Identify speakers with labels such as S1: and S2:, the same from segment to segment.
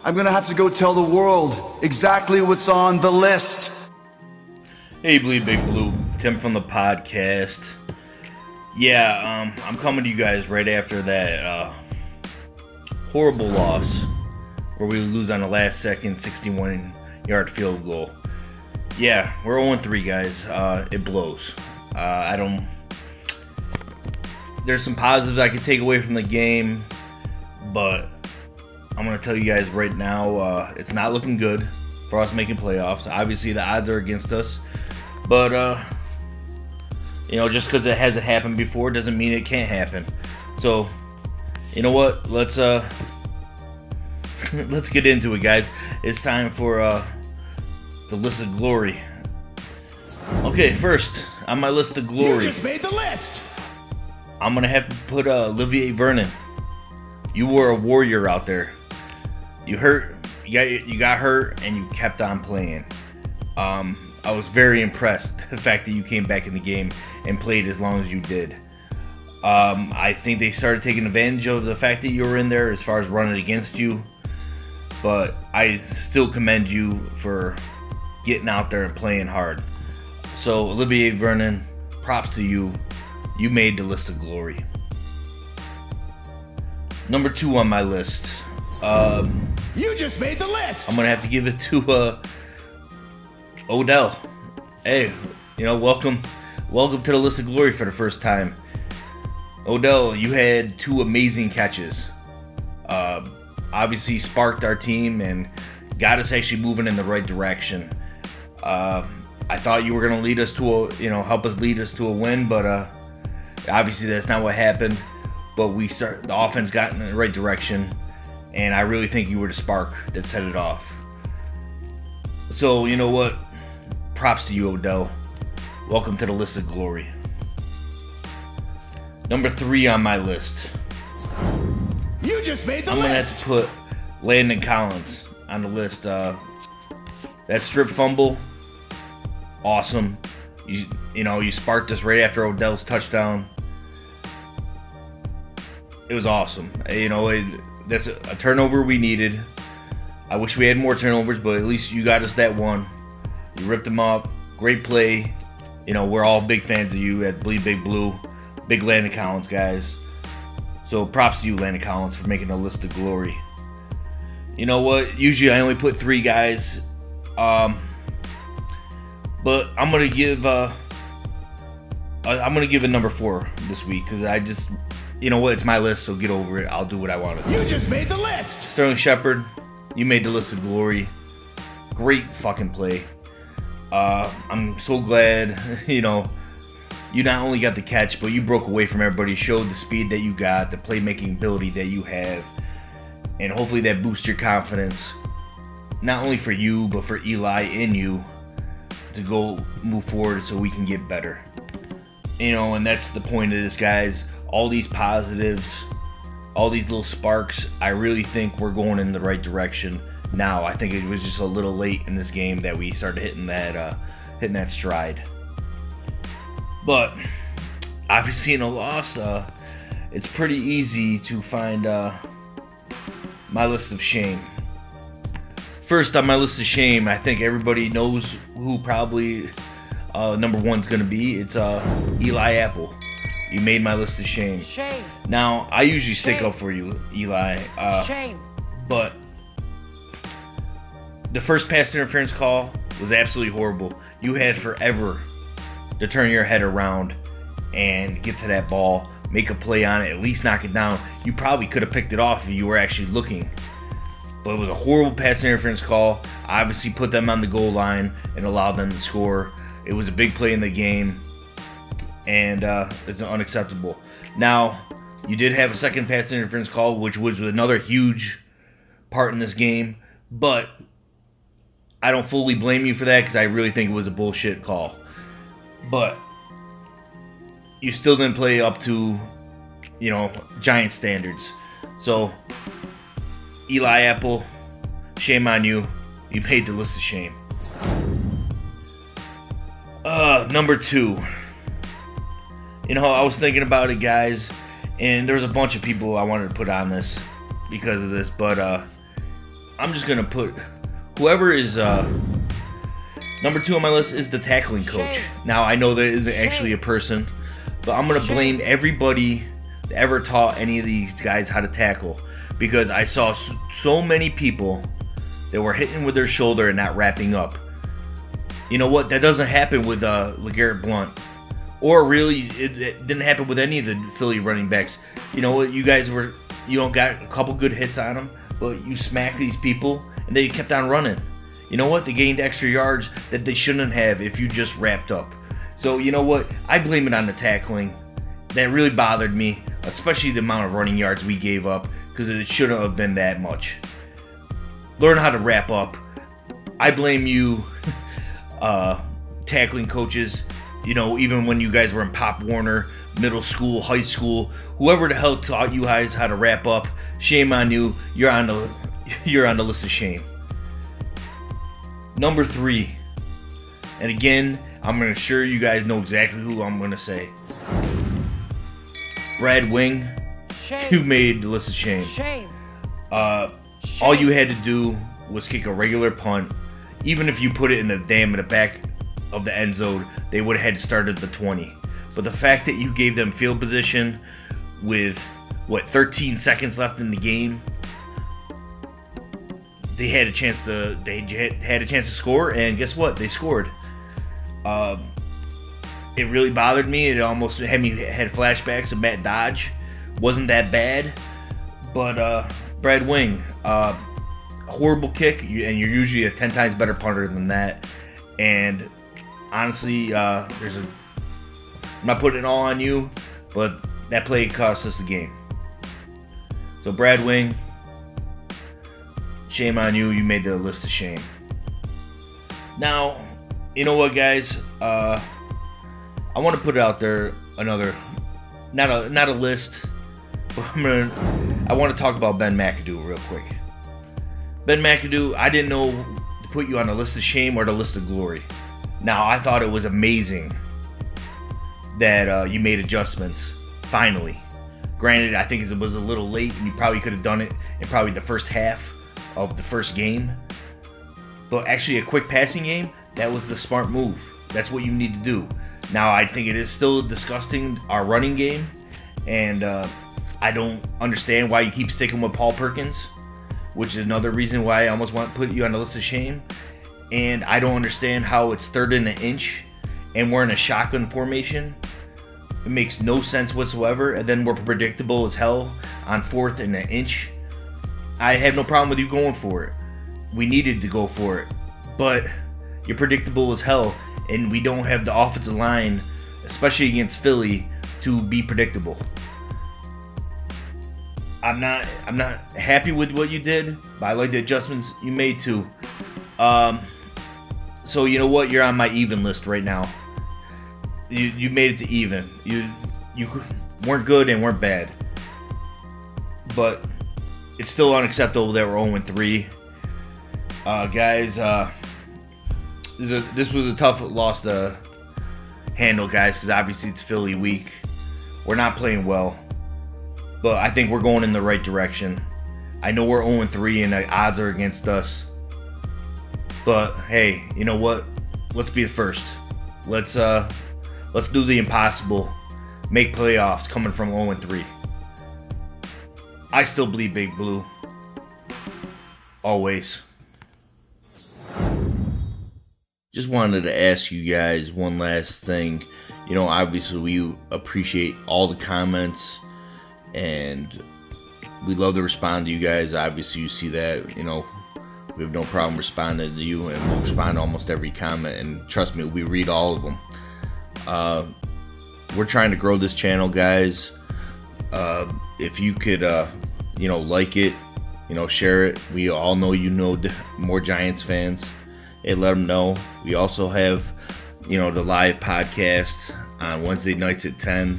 S1: I'm gonna have to go tell the world exactly what's on the list.
S2: Hey, Bleedbigblue, Tim from the podcast. Yeah, I'm coming to you guys right after that horrible loss where we lose on the last second 61-yard field goal. Yeah, we're 0-3, guys. It blows. There's some positives I could take away from the game, but I'm going to tell you guys right now, it's not looking good for us making playoffs. Obviously, the odds are against us, but, you know, just because it hasn't happened before doesn't mean it can't happen. So, you know what? Let's get into it, guys. It's time for the list of glory. Okay, first on my list of glory,
S3: you just made the list.
S2: I'm gonna have to put Olivier Vernon. You were a warrior out there. You got hurt, and you kept on playing. I was very impressed the fact that you came back in the game and played as long as you did. I think they started taking advantage of the fact that you were in there as far as running against you, but I still commend you for getting out there and playing hard. So Olivier Vernon, props to you. You made the list of glory. Number 2 on my list.
S3: You just made the list.
S2: I'm gonna have to give it to Odell. Hey, you know, welcome to the list of glory for the first time. Odell, you had 2 amazing catches. Obviously sparked our team and got us actually moving in the right direction. I thought you were gonna lead us to help us lead us to a win, but obviously that's not what happened. But the offense got in the right direction, and I really think you were the spark that set it off. So you know what? Props to you, Odell. Welcome to the list of glory. Number 3 on my list.
S3: You just made the list.
S2: I'm gonna have to put Landon Collins on the list. That strip fumble, awesome. You sparked us right after Odell's touchdown. It was awesome. That's a turnover we needed. I wish we had more turnovers, but at least you got us that one. You ripped them up. Great play. We're all big fans of you at Bleedbigblue. Big Landon Collins guys. So props to you, Landon Collins, for making a list of glory. You know what? Usually I only put 3 guys. But I'm gonna give a number 4 this week because I just, you know what? It's my list, so get over it. I'll do what I want to do.
S3: You just made the list.
S2: Sterling Shepard, you made the list of glory. Great fucking play. I'm so glad, you not only got the catch, but you broke away from everybody, showed the speed that you got, the playmaking ability that you have, and hopefully that boosts your confidence, not only for you, but for Eli and you, to go move forward so we can get better. And that's the point of this, guys. All these positives, all these little sparks, I really think we're going in the right direction now. I think it was just a little late in this game that we started hitting that stride. But obviously in a loss, it's pretty easy to find my list of shame. First on my list of shame, I think everybody knows who probably number 1's going to be. It's Eli Apple. You made my list of shame.
S4: Shame.
S2: Now, I usually stick up for you, Eli.
S4: Shame.
S2: But the first pass interference call was absolutely horrible. You had forever to turn your head around and get to that ball, make a play on it, at least knock it down. You probably could have picked it off if you were actually looking. But it was a horrible pass interference call. Obviously put them on the goal line and allowed them to score. It was a big play in the game, and it's unacceptable. Now, you did have a second pass interference call, which was another huge part in this game, but I don't fully blame you for that because I really think it was a bullshit call. But you still didn't play up to, Giant standards. So, Eli Apple, shame on you. You made the list of shame. Number 2. I was thinking about it, guys, and there was a bunch of people I wanted to put on this because of this, but I'm just gonna put whoever is number 2 on my list is the tackling coach. Now I know that isn't actually a person, but I'm gonna blame everybody that ever taught any of these guys how to tackle, because I saw so many people that were hitting with their shoulder and not wrapping up. You know what? That doesn't happen with LeGarrette Blount, or really, it didn't happen with any of the Philly running backs. You know what? You guys got a couple good hits on them, but you smack these people and they kept on running. You know what? They gained extra yards that they shouldn't have if you just wrapped up. So you know what? I blame it on the tackling. That really bothered me, especially the amount of running yards we gave up, because it shouldn't have been that much. Learn how to wrap up. I blame you, tackling coaches. You know, even when you guys were in Pop Warner, middle school, high school, whoever the hell taught you guys how to wrap up, shame on you. You're on the list of shame. Number 3, and again, I'm gonna sure you guys know exactly who I'm gonna say. Brad Wing, you made the list of shame. All you had to do was kick a regular punt. Even if you put it in the back of the end zone, they would have had to start at the 20. But the fact that you gave them field position with, 13 seconds left in the game, they had a chance to score, and guess what? They scored. It really bothered me. It almost had flashbacks of Matt Dodge. Wasn't that bad, but Brad Wing, horrible kick, and you're usually a 10 times better punter than that. And honestly, I'm not putting it all on you, but that play cost us the game. So Brad Wing, shame on you. You made the list of shame. Now, you know what, guys? I want to put out there another, not a list, but I want to talk about Ben McAdoo real quick. Ben McAdoo, I didn't know to put you on the list of shame or the list of glory. Now, I thought it was amazing that you made adjustments, finally. Granted, I think it was a little late, and you probably could have done it in probably the first half of the first game. But actually, a quick passing game, that was the smart move. That's what you need to do. Now, I think it is still disgusting, our running game, and I don't understand why you keep sticking with Paul Perkins, which is another reason why I almost want to put you on the list of shame. And I don't understand how it's 3rd and an inch, and we're in a shotgun formation. It makes no sense whatsoever, and then we're predictable as hell on 4th and an inch. I have no problem with you going for it. We needed to go for it, but you're predictable as hell, and we don't have the offensive line, especially against Philly, to be predictable. I'm not happy with what you did, but I like the adjustments you made too. So you know what? You're on my even list right now. You made it to even. You weren't good and weren't bad, but it's still unacceptable that we're 0-3. Guys, this was a tough loss to handle, guys, because obviously it's Philly week. We're not playing well, but I think we're going in the right direction. I know we're 0-3 and the odds are against us, but hey, you know what? Let's be the first. Let's do the impossible. Make playoffs coming from 0-3. I still bleed big blue. Always. Just wanted to ask you guys one last thing. You know, obviously we appreciate all the comments and we love to respond to you guys. Obviously you see that, you know, we have no problem responding to you, and we'll respond to almost every comment, and trust me, we read all of them. We're trying to grow this channel, guys. If you could, you know, like it, you know, share it. We all know you know more Giants fans. Hey, let them know. We also have, you know, the live podcast on Wednesday nights at 10.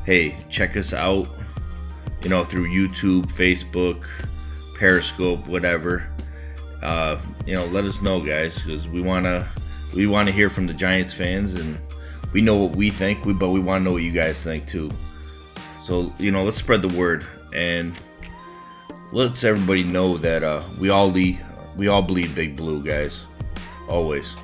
S2: Hey, check us out, you know, through YouTube, Facebook, Periscope, whatever. You know, let us know, guys, because we wanna hear from the Giants fans, and we know what we think, but we want to know what you guys think too. So, you know, let's spread the word. And lets everybody know that we all bleed big blue, guys. Always.